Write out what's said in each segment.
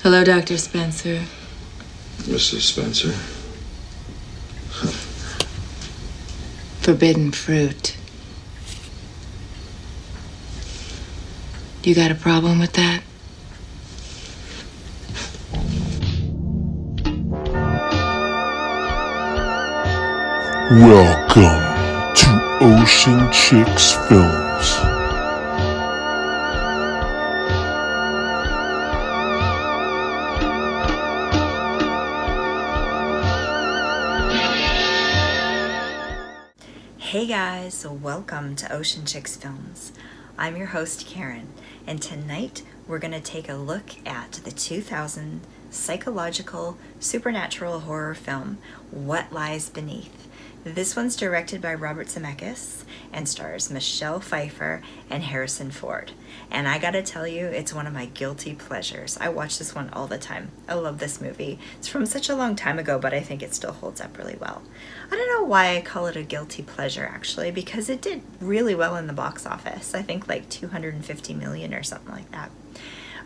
Hello, Dr. Spencer. Mrs. Spencer. Forbidden fruit. You got a problem with that? Welcome to Ocean Chicks Films. Hey guys, welcome to Ocean Chicks Films. I'm your host Karen, and tonight we're going to take a look at the 2000 psychological supernatural horror film, What Lies Beneath. This one's directed by Robert Zemeckis and stars Michelle Pfeiffer and Harrison Ford. And I gotta tell you, it's one of my guilty pleasures. I watch this one all the time. I love this movie. It's from such a long time ago, but I think it still holds up really well. I don't know why I call it a guilty pleasure, actually, because it did really well in the box office. I think like 250 million or something like that.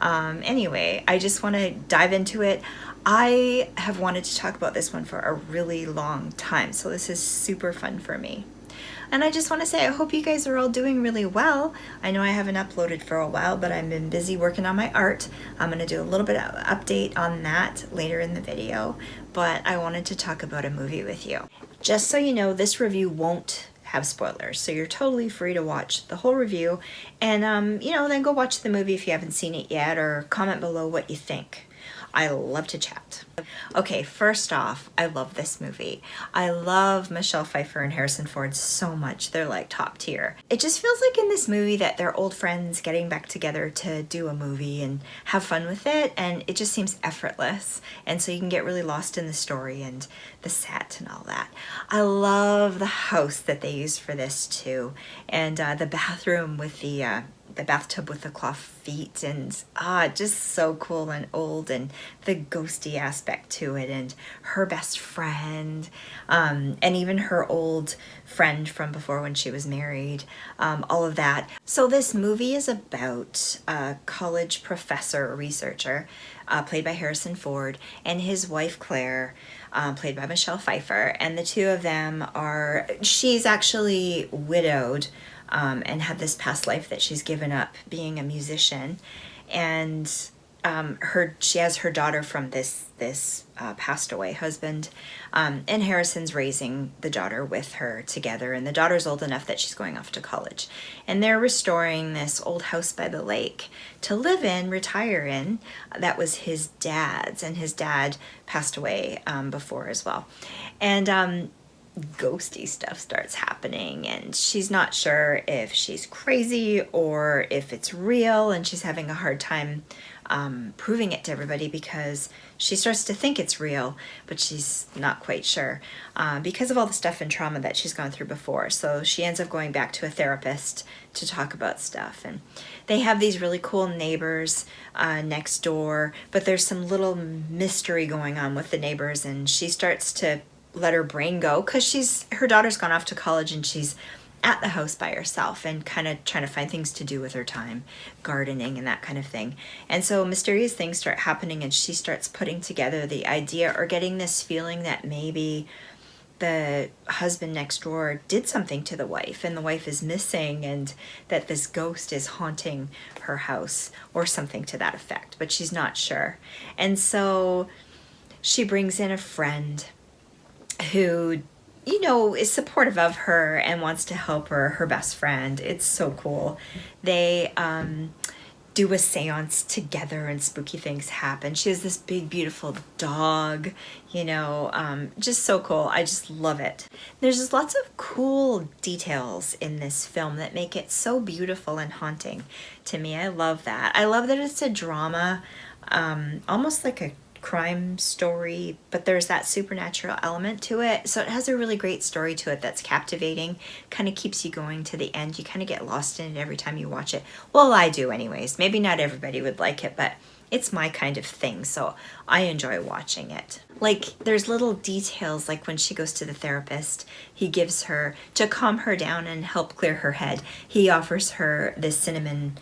Anyway, I just want to dive into it. I have wanted to talk about this one for a really long time, so this is super fun for me. And I just want to say, I hope you guys are all doing really well. I know I haven't uploaded for a while, but I've been busy working on my art. I'm going to do a little bit of update on that later in the video, but I wanted to talk about a movie with you. Just so you know, this review won't have spoilers, so you're totally free to watch the whole review and then go watch the movie if you haven't seen it yet, or comment below what you think. I love to chat. Okay, first off, I love this movie. I love Michelle Pfeiffer and Harrison Ford so much. They're like top tier. It just feels like in this movie that they're old friends getting back together to do a movie and have fun with it, and it just seems effortless, and so you can get really lost in the story and the set and all that. I love the house that they used for this too, and the bathroom with the bathtub with the cloth feet, and just so cool and old, and the ghosty aspect to it, and her best friend, and even her old friend from before when she was married, all of that. So this movie is about a college professor or researcher, played by Harrison Ford, and his wife Claire, played by Michelle Pfeiffer, and the two of them she's actually widowed, and had this past life that she's given up being a musician, and she has her daughter from this passed away husband, and Harrison's raising the daughter with her together, and the daughter's old enough that she's going off to college, and they're restoring this old house by the lake to live in, retire in, that was his dad's, and his dad passed away before as well, and ghosty stuff starts happening, and she's not sure if she's crazy or if it's real, and she's having a hard time proving it to everybody because she starts to think it's real, but she's not quite sure because of all the stuff and trauma that she's gone through before. So she ends up going back to a therapist to talk about stuff, and they have these really cool neighbors next door, but there's some little mystery going on with the neighbors, and she starts to let her brain go because her daughter's gone off to college, and she's at the house by herself and kind of trying to find things to do with her time, gardening and that kind of thing. And so mysterious things start happening, and she starts putting together the idea or getting this feeling that maybe the husband next door did something to the wife, and the wife is missing, and that this ghost is haunting her house or something to that effect, but she's not sure. And so she brings in a friend who, is supportive of her and wants to help her best friend. It's so cool. They do a seance together, and spooky things happen. She has this big, beautiful dog, just so cool. I just love it. There's just lots of cool details in this film that make it so beautiful and haunting to me. I love that. I love that it's a drama, almost like a crime story, but there's that supernatural element to it, so it has a really great story to it that's captivating, kind of keeps you going to the end. You kind of get lost in it every time you watch it. Well, I do anyways. Maybe not everybody would like it, but it's my kind of thing, so I enjoy watching it. Like, there's little details, like when she goes to the therapist, he gives her, to calm her down and help clear her head, he offers her this cinnamon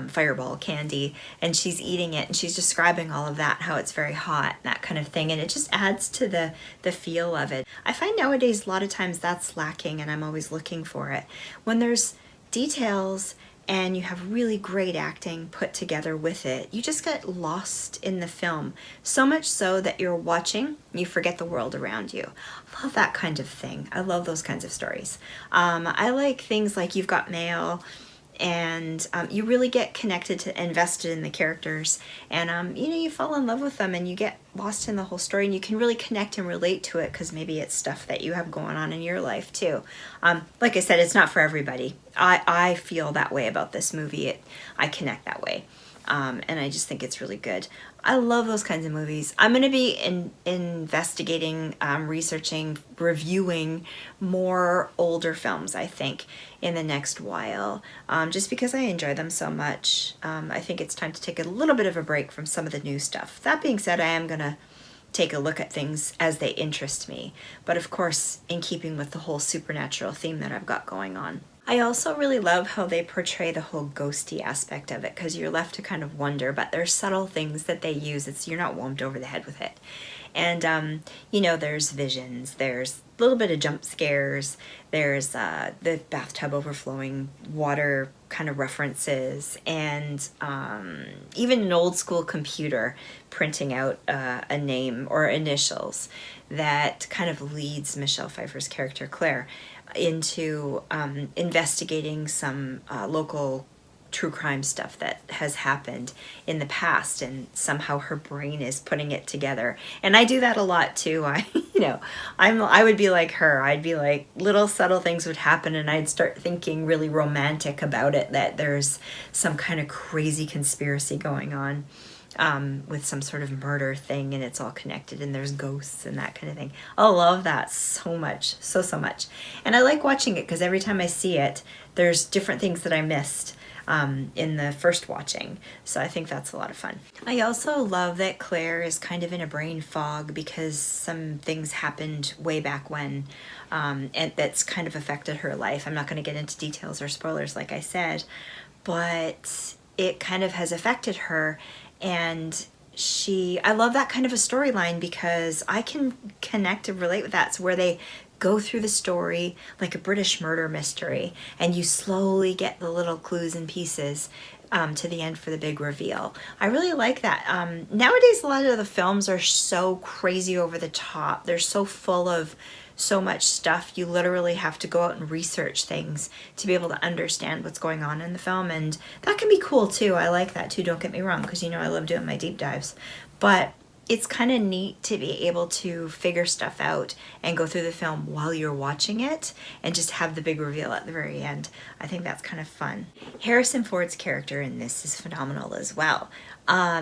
fireball candy, and she's eating it and she's describing all of that, how it's very hot, that kind of thing, and it just adds to the feel of it. I find nowadays a lot of times that's lacking, and I'm always looking for it. When there's details and you have really great acting put together with it, you just get lost in the film. So much so that you're watching, you forget the world around you. I love that kind of thing. I love those kinds of stories. I like things like You've Got Mail, and you really get connected to, invested in the characters, and you fall in love with them, and you get lost in the whole story, and you can really connect and relate to it because maybe it's stuff that you have going on in your life too. Like I said, it's not for everybody. I feel that way about this movie. I connect that way. And I just think it's really good. I love those kinds of movies. I'm going to be investigating, researching, reviewing more older films, I think, in the next while, just because I enjoy them so much. I think it's time to take a little bit of a break from some of the new stuff. That being said, I am going to take a look at things as they interest me, but of course, in keeping with the whole supernatural theme that I've got going on. I also really love how they portray the whole ghosty aspect of it, because you're left to kind of wonder, but there's subtle things that they use. You're not whomped over the head with it. And, there's visions, there's a little bit of jump scares, there's the bathtub overflowing water kind of references, and even an old school computer printing out a name or initials that kind of leads Michelle Pfeiffer's character Claire into investigating some local true crime stuff that has happened in the past, and somehow her brain is putting it together. And I do that a lot too. I would be like her. I'd be like, little subtle things would happen and I'd start thinking really romantic about it, that there's some kind of crazy conspiracy going on with some sort of murder thing, and it's all connected, and there's ghosts and that kind of thing. I love that so much, so much. And I like watching it because every time I see it, there's different things that I missed in the first watching. So I think that's a lot of fun. I also love that Claire is kind of in a brain fog because some things happened way back when, and that's kind of affected her life. I'm not going to get into details or spoilers like I said, but it kind of has affected her. And I love that kind of a storyline because I can connect and relate with that. So where they go through the story like a British murder mystery, and you slowly get the little clues and pieces to the end for the big reveal. I really like that. Nowadays, a lot of the films are so crazy over the top. They're so full of so much stuff. You literally have to go out and research things to be able to understand what's going on in the film, and that can be cool too. I like that too, don't get me wrong, because I love doing my deep dives, but it's kind of neat to be able to figure stuff out and go through the film while you're watching it and just have the big reveal at the very end. I think that's kind of fun. Harrison Ford's character in this is phenomenal as well.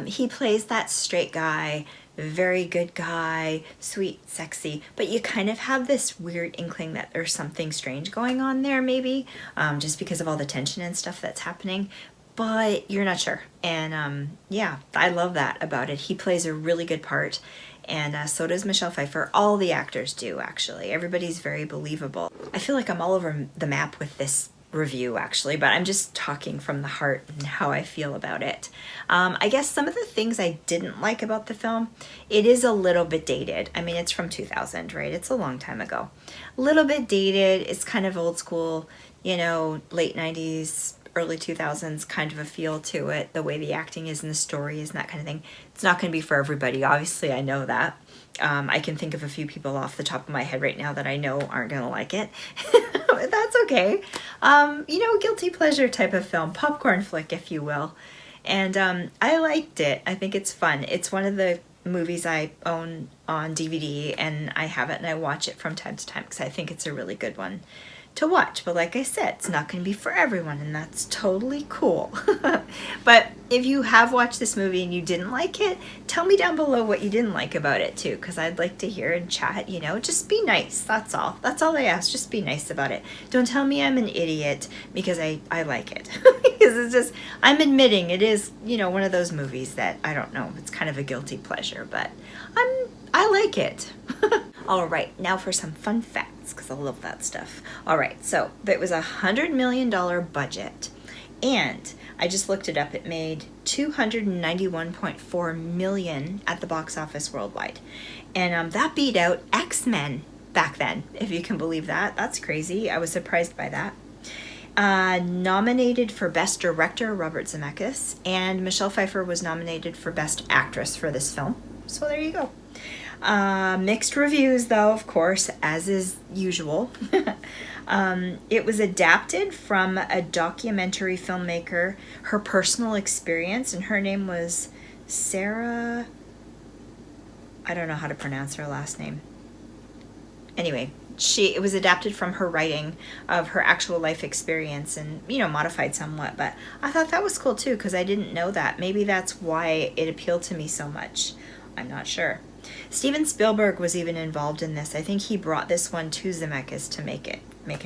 He plays that straight guy, very good guy, sweet, sexy, but you kind of have this weird inkling that there's something strange going on there maybe, just because of all the tension and stuff that's happening, but you're not sure. And yeah, I love that about it. He plays a really good part, and so does Michelle Pfeiffer. All the actors do, actually. Everybody's very believable. I feel like I'm all over the map with this review, actually, but I'm just talking from the heart and how I feel about it. I guess some of the things I didn't like about the film, it is a little bit dated. I mean, it's from 2000, right? It's a long time ago. A little bit dated. It's kind of old school, late 90s, early 2000s kind of a feel to it, the way the acting is and the story is and that kind of thing. It's not going to be for everybody. Obviously, I know that. I can think of a few people off the top of my head right now that I know aren't going to like it. That's okay. Guilty pleasure type of film, popcorn flick, if you will. And I liked it. I think it's fun. It's one of the movies I own on DVD, and I have it and I watch it from time to time because I think it's a really good one to watch. But like I said, it's not going to be for everyone, and that's totally cool. But if you have watched this movie and you didn't like it, tell me down below what you didn't like about it too, because I'd like to hear and chat. Just be nice. That's all I ask. Just be nice about it. Don't tell me I'm an idiot because I like it. Because it's just, I'm admitting it is one of those movies that I don't know, it's kind of a guilty pleasure, but I like it. All right, now for some fun facts, because I love that stuff. All right, so it was $100 million budget, And I just looked it up. It made $291.4 million at the box office worldwide. And that beat out X-Men back then, if you can believe that. That's crazy. I was surprised by that. Nominated for Best Director, Robert Zemeckis, and Michelle Pfeiffer was nominated for Best Actress for this film. So there you go. Mixed reviews, though, of course, as is usual. It was adapted from a documentary filmmaker, her personal experience, and her name was Sarah... I don't know how to pronounce her last name. Anyway, it was adapted from her writing of her actual life experience and, modified somewhat. But I thought that was cool, too, because I didn't know that. Maybe that's why it appealed to me so much. I'm not sure. Steven Spielberg was even involved in this. I think he brought this one to Zemeckis to make it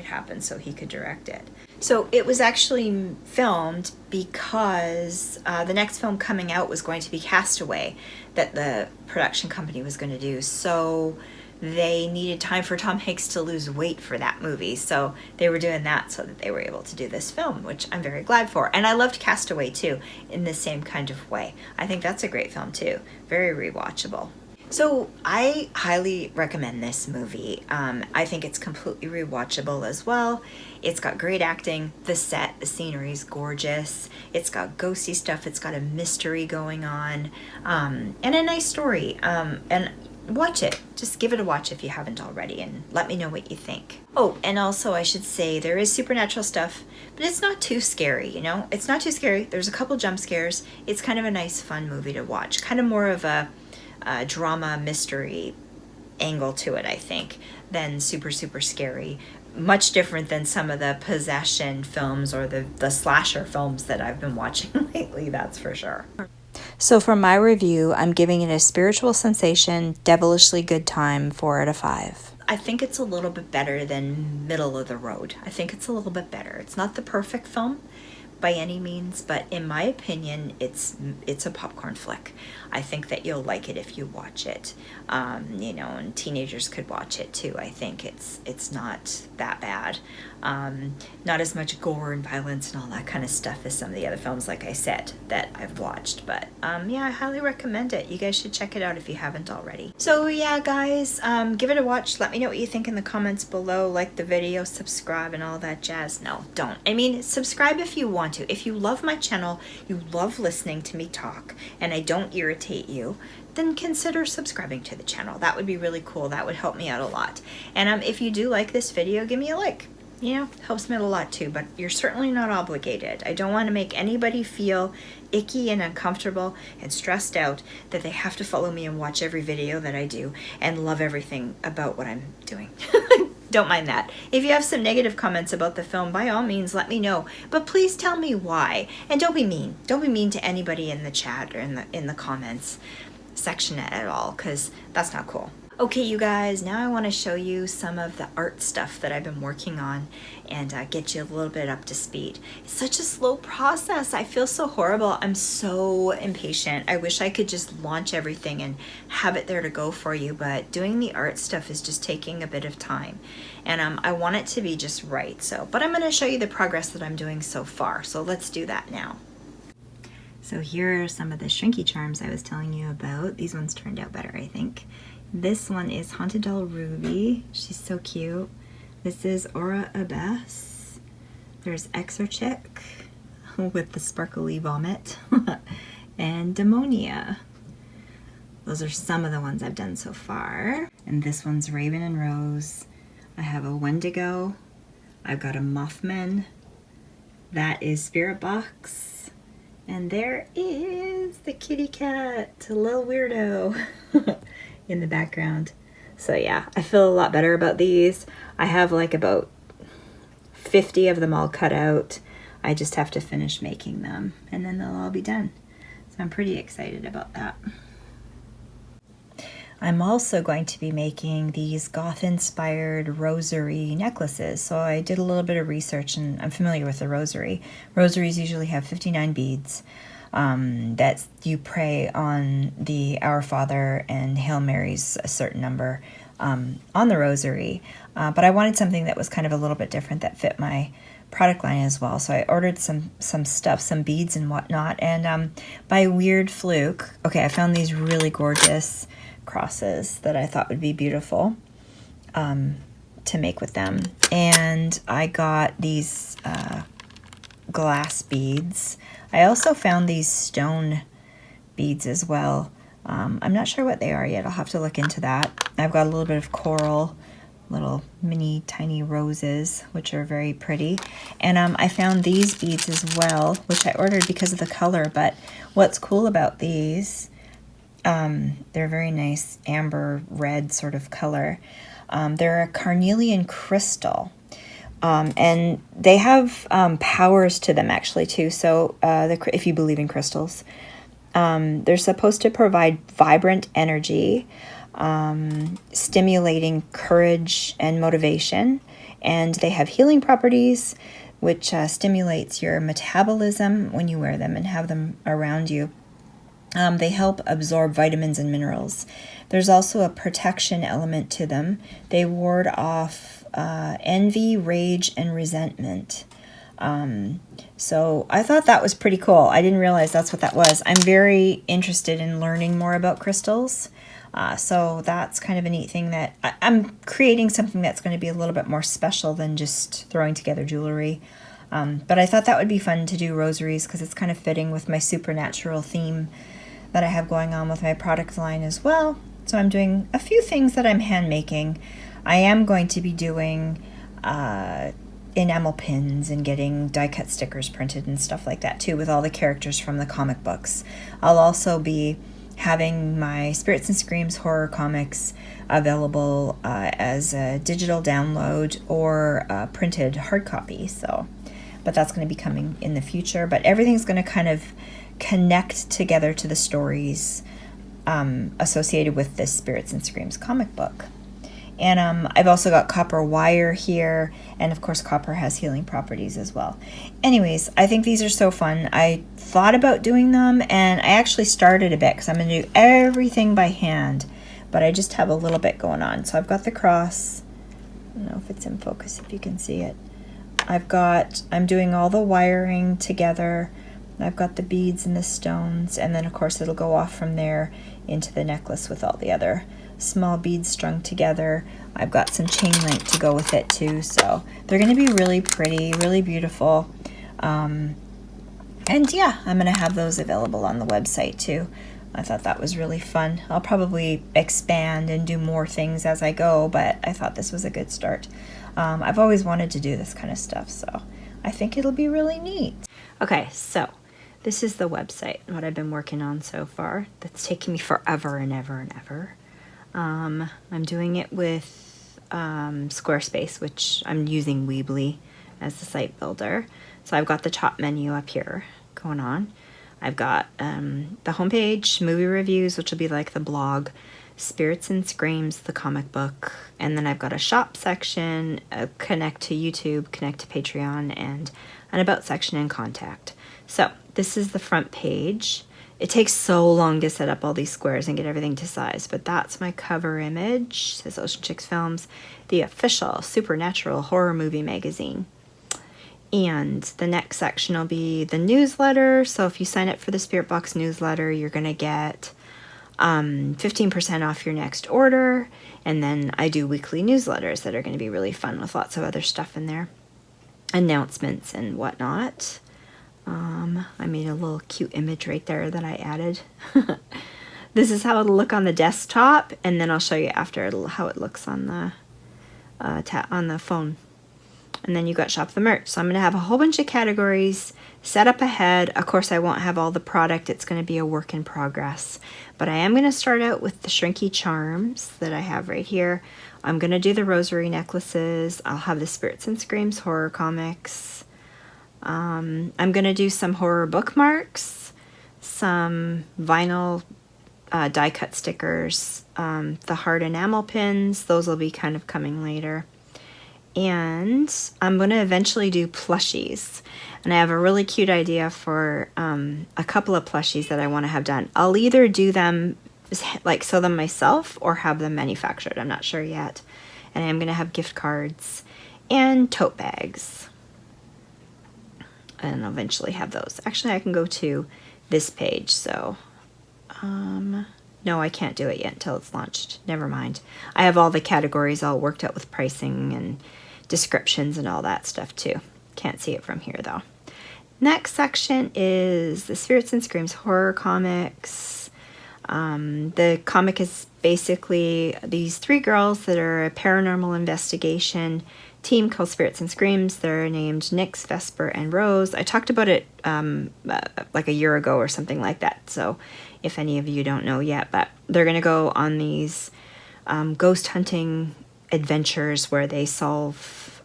happen so he could direct it. So it was actually filmed because the next film coming out was going to be Castaway that the production company was going to do. So they needed time for Tom Hanks to lose weight for that movie. So they were doing that so that they were able to do this film, which I'm very glad for. And I loved Castaway too, in the same kind of way. I think that's a great film too. Very rewatchable. So I highly recommend this movie. I think it's completely rewatchable as well. It's got great acting. The set, the scenery is gorgeous. It's got ghosty stuff. It's got a mystery going on, and a nice story. And watch it. Just give it a watch if you haven't already, and let me know what you think. Oh, and also I should say there is supernatural stuff, but it's not too scary, It's not too scary. There's a couple jump scares. It's kind of a nice, fun movie to watch. Kind of more of a drama mystery angle to it, I think, than super scary. Much different than some of the possession films or the slasher films that I've been watching lately, that's for sure. So for my review, I'm giving it a spiritual sensation, devilishly good time, 4 out of 5. I think it's a little bit better than middle of the road. I think it's a little bit better. It's not the perfect film by any means, but in my opinion, it's a popcorn flick. I think that you'll like it if you watch it. And teenagers could watch it too. I think it's not that bad. Not as much gore and violence and all that kind of stuff as some of the other films, like I said, that I've watched. But yeah, I highly recommend it. You guys should check it out if you haven't already. So yeah, guys, give it a watch. Let me know what you think in the comments below. Like the video, subscribe, and all that jazz. No, don't. I mean, subscribe if you want to. If you love my channel, you love listening to me talk, and I don't irritate you, then consider subscribing to the channel. That would be really cool. That would help me out a lot. And if you do like this video, give me a like. Helps me out a lot too, but you're certainly not obligated. I don't want to make anybody feel icky and uncomfortable and stressed out that they have to follow me and watch every video that I do and love everything about what I'm doing. Don't mind that. If you have some negative comments about the film, by all means, let me know. But please tell me why. And don't be mean. Don't be mean to anybody in the chat or in the comments section at all, because that's not cool. Okay, you guys, now I want to show you some of the art stuff that I've been working on and get you a little bit up to speed. It's such a slow process. I feel so horrible. I'm so impatient. I wish I could just launch everything and have it there to go for you, but doing the art stuff is just taking a bit of time. And I want it to be just right. But I'm going to show you the progress that I'm doing so far. So let's do that now. So here are some of the shrinky charms I was telling you about. These ones turned out better, I think. This one is Haunted Doll Ruby. She's so cute. This is Aura Abbess. There's Exorchick with the sparkly vomit. And Demonia. Those are some of the ones I've done so far. And this one's Raven and Rose. I have a Wendigo. I've got a Mothman. That is Spirit Box. And there is the kitty cat, a little weirdo. In the background. So yeah, I feel a lot better about these. I have like about 50 of them all cut out. I just have to finish making them and then they'll all be done. So I'm pretty excited about that. I'm also going to be making these goth-inspired rosary necklaces. So I did a little bit of research and I'm familiar with the rosary. Rosaries usually have 59 beads. That you pray on the Our Father and Hail Marys a certain number on the rosary. But I wanted something that was kind of a little bit different that fit my product line as well. So I ordered some stuff, some beads and whatnot. And by weird fluke, okay, I found these really gorgeous crosses that I thought would be beautiful to make with them. And I got these glass beads. I also found these stone beads as well. I'm not sure what they are yet. I'll have to look into that. I've got a little bit of coral, little mini tiny roses, which are very pretty. And I found these beads as well, which I ordered because of the color. But what's cool about these, they're very nice amber red sort of color. They're a carnelian crystal. And they have powers to them actually too. So if you believe in crystals, they're supposed to provide vibrant energy, stimulating courage and motivation. And they have healing properties, which stimulates your metabolism when you wear them and have them around you. They help absorb vitamins and minerals. There's also a protection element to them. They ward off envy, rage, and resentment. So I thought that was pretty cool. I didn't realize that's what that was. I'm very interested in learning more about crystals. So that's kind of a neat thing that I'm creating something that's going to be a little bit more special than just throwing together jewelry. But I thought that would be fun to do rosaries because it's kind of fitting with my supernatural theme that I have going on with my product line as well. So I'm doing a few things that I'm hand making. I am going to be doing enamel pins and getting die cut stickers printed and stuff like that too, with all the characters from the comic books. I'll also be having my Spirits and Screams horror comics available as a digital download or printed hard copy. So, but that's going to be coming in the future. But everything's going to kind of connect together to the stories associated with this Spirits and Screams comic book. And I've also got copper wire here, and of course copper has healing properties as well. Anyways, I think these are so fun. I thought about doing them, and I actually started a bit because I'm going to do everything by hand, but I just have a little bit going on. So I've got the cross. I don't know if it's in focus, if you can see it. I'm doing all the wiring together. I've got the beads and the stones, and then of course it'll go off from there into the necklace with all the other small beads strung together. I've got some chain link to go with it too, so they're going to be really pretty, really beautiful. And yeah, I'm going to have those available on the website too. I thought that was really fun. I'll probably expand and do more things as I go, but I thought this was a good start. I've always wanted to do this kind of stuff, so I think it'll be really neat. Okay, so this is the website, what I've been working on so far. That's taken me forever and ever and ever. I'm doing it with Squarespace, which I'm using Weebly as the site builder. So I've got the top menu up here going on. I've got the homepage, movie reviews, which will be like the blog, Spirits and Screams, the comic book, and then I've got a shop section, connect to YouTube, connect to Patreon, and an about section and contact. So this is the front page. It takes so long to set up all these squares and get everything to size, but that's my cover image. It says Ocean Chicks Films, the official supernatural horror movie magazine. And the next section will be the newsletter. So if you sign up for the Spirit Box newsletter, you're going to get 15% off your next order. And then I do weekly newsletters that are going to be really fun with lots of other stuff in there. Announcements and whatnot. I made a little cute image right there that I added. This is how it'll look on the desktop, and then I'll show you after how it looks on the on the phone. And then you got shop the merch. So I'm going to have a whole bunch of categories set up ahead. Of course, I won't have all the product. It's going to be a work in progress. But I am going to start out with the Shrinky Charms that I have right here. I'm going to do the rosary necklaces. I'll have the Spirits and Screams horror comics. I'm going to do some horror bookmarks, some vinyl die cut stickers, the hard enamel pins. Those will be kind of coming later. And I'm going to eventually do plushies. And I have a really cute idea for a couple of plushies that I want to have done. I'll either do them, like sew them myself, or have them manufactured. I'm not sure yet. And I'm going to have gift cards and tote bags. and I'll eventually have those. Actually, I can go to this page, so no, I can't do it yet until it's launched. Never mind. I have all the categories all worked out with pricing and descriptions and all that stuff too. Can't see it from here though. Next section is the Spirits and Screams horror comics. The comic is basically these 3 girls that are a paranormal investigation team called Spirits and Screams. They're named Nyx, Vesper, and Rose. I talked about it like a year ago or something like that, so if any of you don't know yet, but they're going to go on these ghost hunting adventures where they solve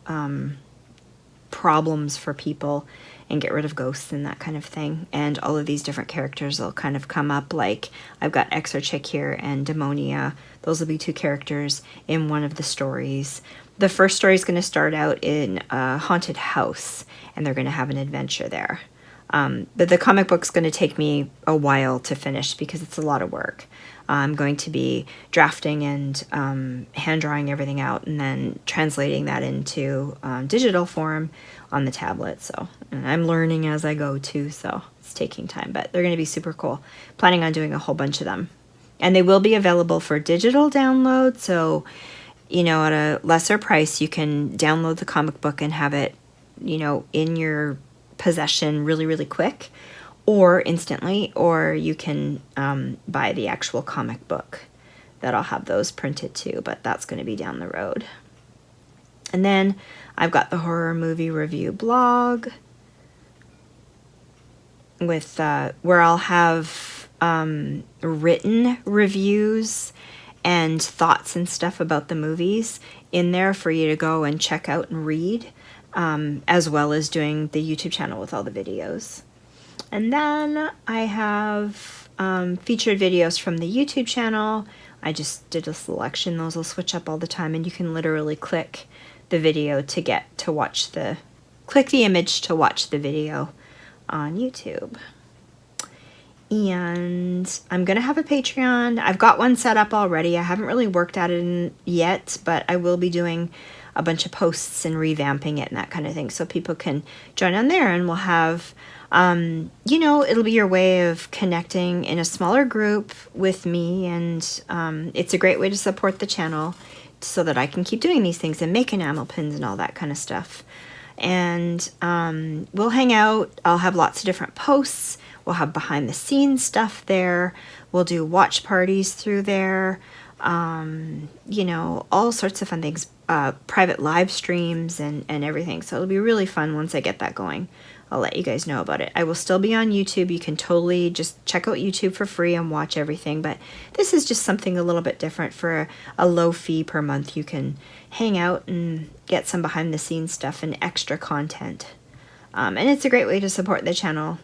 problems for people and get rid of ghosts and that kind of thing. And all of these different characters will kind of come up, like I've got Exorchick here and Demonia. Those will be 2 characters in one of the stories. The first story is going to start out in a haunted house, and they're going to have an adventure there. But the comic book's going to take me a while to finish because it's a lot of work. I'm going to be drafting and hand drawing everything out and then translating that into digital form on the tablet. So and I'm learning as I go too, so it's taking time, but they're going to be super cool. Planning on doing a whole bunch of them. And they will be available for digital download, so you know, at a lesser price, you can download the comic book and have it, you know, in your possession really, really quick or instantly, or you can buy the actual comic book. That I'll have those printed too, but that's going to be down the road. And then I've got the horror movie review blog with where I'll have written reviews and thoughts and stuff about the movies in there for you to go and check out and read, as well as doing the YouTube channel with all the videos. And then I have featured videos from the YouTube channel. I just did a selection. Those will switch up all the time, and you can literally click the video to get to watch click the image to watch the video on YouTube. And I'm going to have a Patreon. I've got one set up already. I haven't really worked at it yet, but I will be doing a bunch of posts and revamping it and that kind of thing. So people can join on there, and we'll have, you know, it'll be your way of connecting in a smaller group with me. And it's a great way to support the channel so that I can keep doing these things and make enamel pins and all that kind of stuff. And we'll hang out. I'll have lots of different posts. We'll have behind the scenes stuff there. We'll do watch parties through there. You know, all sorts of fun things, private live streams and everything. So it'll be really fun once I get that going. I'll let you guys know about it. I will still be on YouTube. You can totally just check out YouTube for free and watch everything. But this is just something a little bit different for a low fee per month. You can hang out and get some behind the scenes stuff and extra content. And it's a great way to support the channel.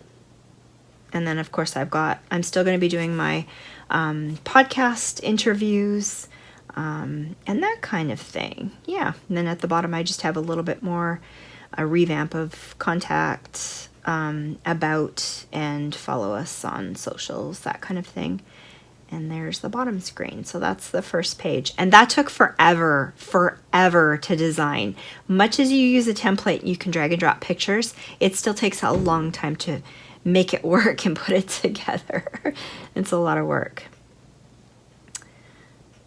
And then, of course, I'm still going to be doing my podcast interviews and that kind of thing. Yeah. And then at the bottom, I just have a little bit more a revamp of contact, about, and follow us on socials, that kind of thing. And there's the bottom screen. So that's the first page. And that took forever to design. Much as you use a template, you can drag and drop pictures. It still takes a long time to make it work and put it together. It's a lot of work.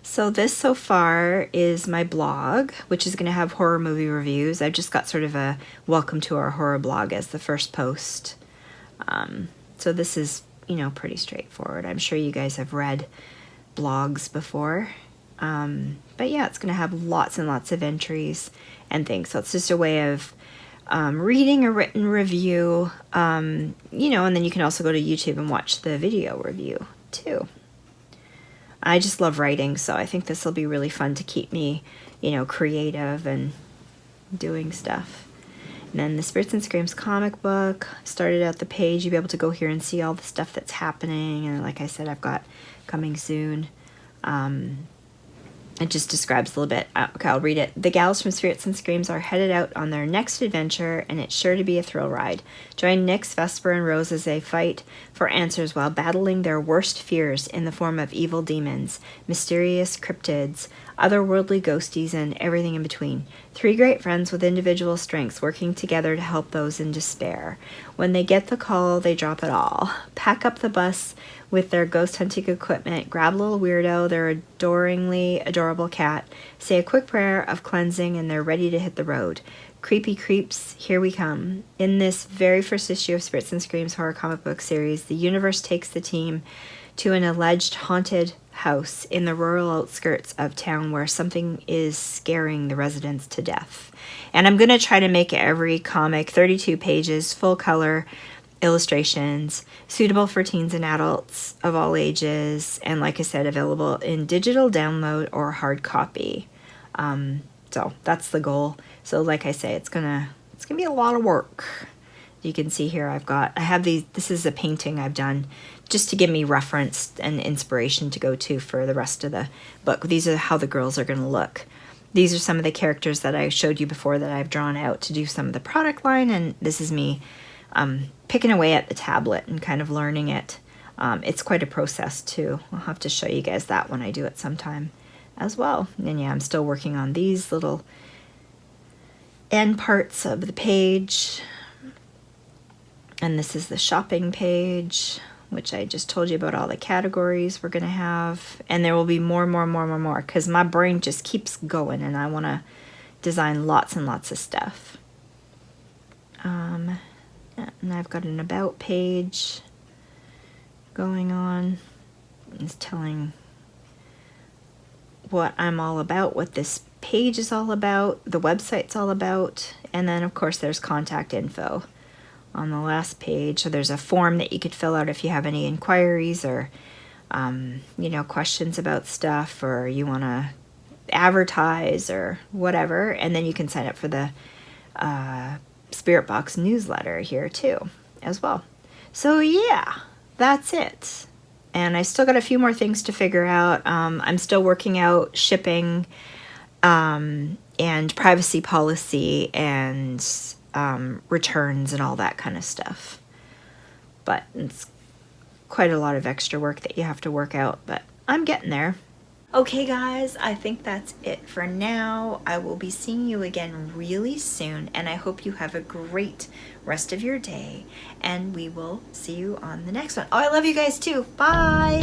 So this so far is my blog, which is going to have horror movie reviews. I've just got sort of a welcome to our horror blog as the first post. So this is, you know, pretty straightforward. I'm sure you guys have read blogs before. But yeah, it's going to have lots and lots of entries and things. So it's just a way of reading a written review, you know, and then you can also go to YouTube and watch the video review too. I just love writing, so I think this will be really fun to keep me, you know, creative and doing stuff. And then the Spirits and Screams comic book started out the page. You'll be able to go here and see all the stuff that's happening. And like I said, I've got coming soon. It just describes a little bit. Okay, I'll read it. The gals from Spirits and Screams are headed out on their next adventure, and it's sure to be a thrill ride. Join Nyx, Vesper, and Rose as they fight for answers while battling their worst fears in the form of evil demons, mysterious cryptids, otherworldly ghosties, and everything in between. 3 great friends with individual strengths working together to help those in despair. When they get the call, they drop it all. Pack up the bus with their ghost hunting equipment, grab a little weirdo, their adoringly adorable cat, say a quick prayer of cleansing, and they're ready to hit the road. Creepy creeps, here we come. In this very first issue of Spirits and Screams horror comic book series, the universe takes the team to an alleged haunted house in the rural outskirts of town where something is scaring the residents to death. And I'm going to try to make every comic 32 pages, full color, illustrations, suitable for teens and adults of all ages, and like I said, available in digital download or hard copy. So that's the goal. So like I say, it's gonna be a lot of work. You can see here I have these, this is a painting I've done just to give me reference and inspiration to go to for the rest of the book. These are how the girls are gonna look. These are some of the characters that I showed you before that I've drawn out to do some of the product line, and this is me picking away at the tablet and kind of learning it. It's quite a process too. I'll have to show you guys that when I do it sometime as well. And yeah, I'm still working on these little end parts of the page. And this is the shopping page, which I just told you about all the categories we're going to have. And there will be more, because my brain just keeps going and I want to design lots and lots of stuff. And I've got an about page going on. It's telling what I'm all about, what this page is all about, the website's all about, and then of course there's contact info on the last page. So there's a form that you could fill out if you have any inquiries or questions about stuff, or you want to advertise or whatever, and then you can sign up for the Spirit Box newsletter here too as well. So yeah, that's it. And I still got a few more things to figure out. I'm still working out shipping and privacy policy and returns and all that kind of stuff. But it's quite a lot of extra work that you have to work out, but I'm getting there. Okay guys, I think that's it for now. I will be seeing you again really soon, and I hope you have a great rest of your day, and we will see you on the next one. Oh, I love you guys too. Bye!